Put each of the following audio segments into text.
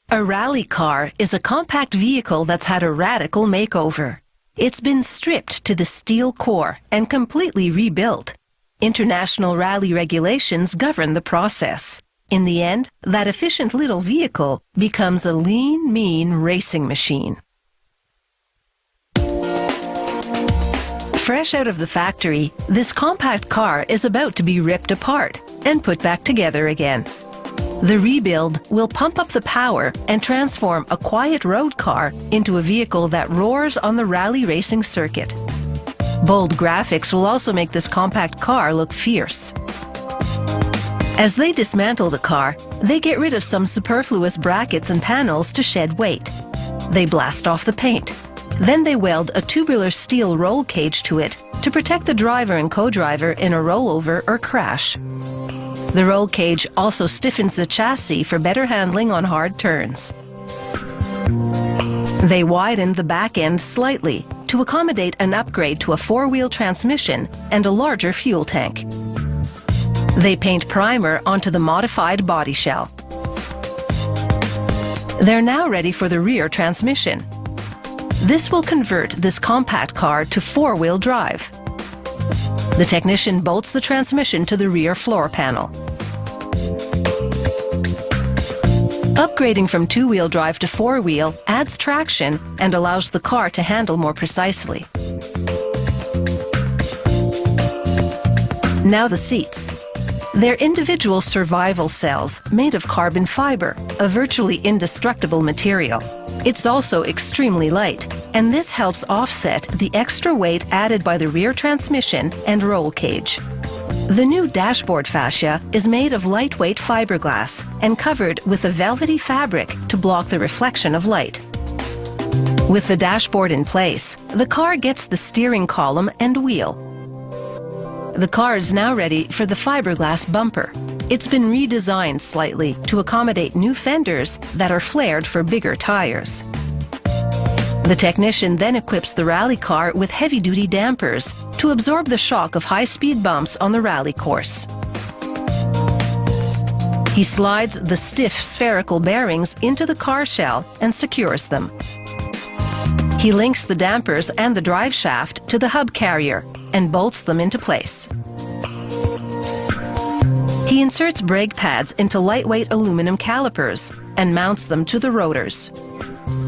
A rally car is a compact vehicle that's had a radical makeover. It's been stripped to the steel core and completely rebuilt. International rally regulations govern the process. In the end, that efficient little vehicle becomes a lean, mean racing machine. Fresh out of the factory, this compact car is about to be ripped apart and put back together again. The rebuild will pump up the power and transform a quiet road car into a vehicle that roars on the rally racing circuit. Bold graphics will also make this compact car look fierce. As they dismantle the car, they get rid of some superfluous brackets and panels to shed weight. They blast off the paint. Then they weld a tubular steel roll cage to it to protect the driver and co-driver in a rollover or crash. The roll cage also stiffens the chassis for better handling on hard turns. They widened the back end slightly to accommodate an upgrade to a four-wheel transmission and a larger fuel tank. They paint primer onto the modified body shell. They're now ready for the rear transmission. This will convert this compact car to four-wheel drive. The technician bolts the transmission to the rear floor panel. Upgrading from two-wheel drive to four-wheel adds traction and allows the car to handle more precisely. Now the seats. They're individual survival cells made of carbon fiber, a virtually indestructible material. It's also extremely light, and this helps offset the extra weight added by the rear transmission and roll cage. The new dashboard fascia is made of lightweight fiberglass and covered with a velvety fabric to block the reflection of light. With the dashboard in place, the car gets the steering column and wheel. The car is now ready for the fiberglass bumper. It's been redesigned slightly to accommodate new fenders that are flared for bigger tires. The technician then equips the rally car with heavy-duty dampers to absorb the shock of high-speed bumps on the rally course. He slides the stiff spherical bearings into the car shell and secures them. He links the dampers and the drive shaft to the hub carrier and bolts them into place. He inserts brake pads into lightweight aluminum calipers and mounts them to the rotors.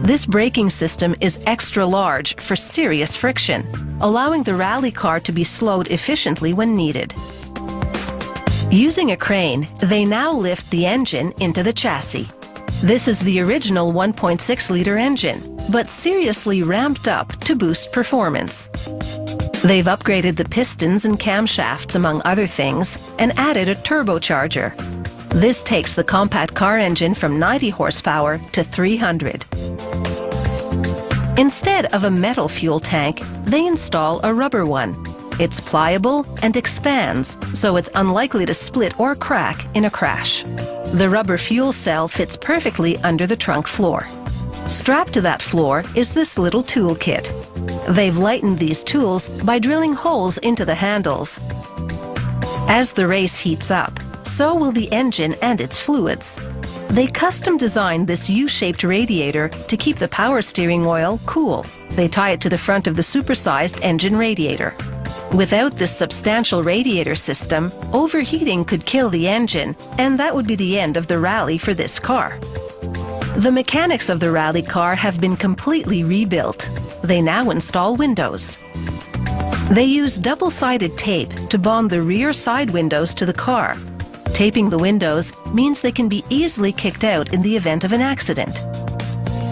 This braking system is extra large for serious friction, allowing the rally car to be slowed efficiently when needed. Using a crane, they now lift the engine into the chassis. This is the original 1.6-liter engine, but seriously ramped up to boost performance. They've upgraded the pistons and camshafts, among other things, and added a turbocharger. This takes the compact car engine from 90 horsepower to 300. Instead of a metal fuel tank, they install a rubber one. It's pliable and expands, so it's unlikely to split or crack in a crash. The rubber fuel cell fits perfectly under the trunk floor. Strapped to that floor is this little toolkit. They've lightened these tools by drilling holes into the handles. As the race heats up, so will the engine and its fluids. They custom designed this U-shaped radiator to keep the power steering oil cool. They tie it to the front of the supersized engine radiator. Without this substantial radiator system, overheating could kill the engine, and that would be the end of the rally for this car. The mechanics of the rally car have been completely rebuilt. They now install windows. They use double-sided tape to bond the rear side windows to the car. Taping the windows means they can be easily kicked out in the event of an accident.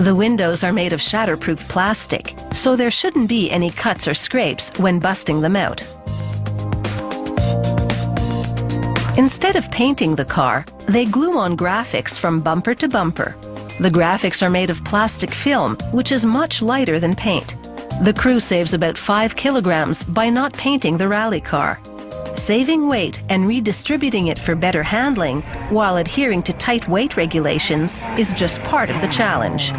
The windows are made of shatterproof plastic, so there shouldn't be any cuts or scrapes when busting them out. Instead of painting the car, they glue on graphics from bumper to bumper. The graphics are made of plastic film, which is much lighter than paint. The crew saves about 5 kilograms by not painting the rally car. Saving weight and redistributing it for better handling while adhering to tight weight regulations is just part of the challenge.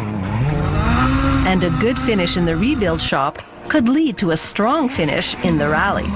And a good finish in the rebuild shop could lead to a strong finish in the rally.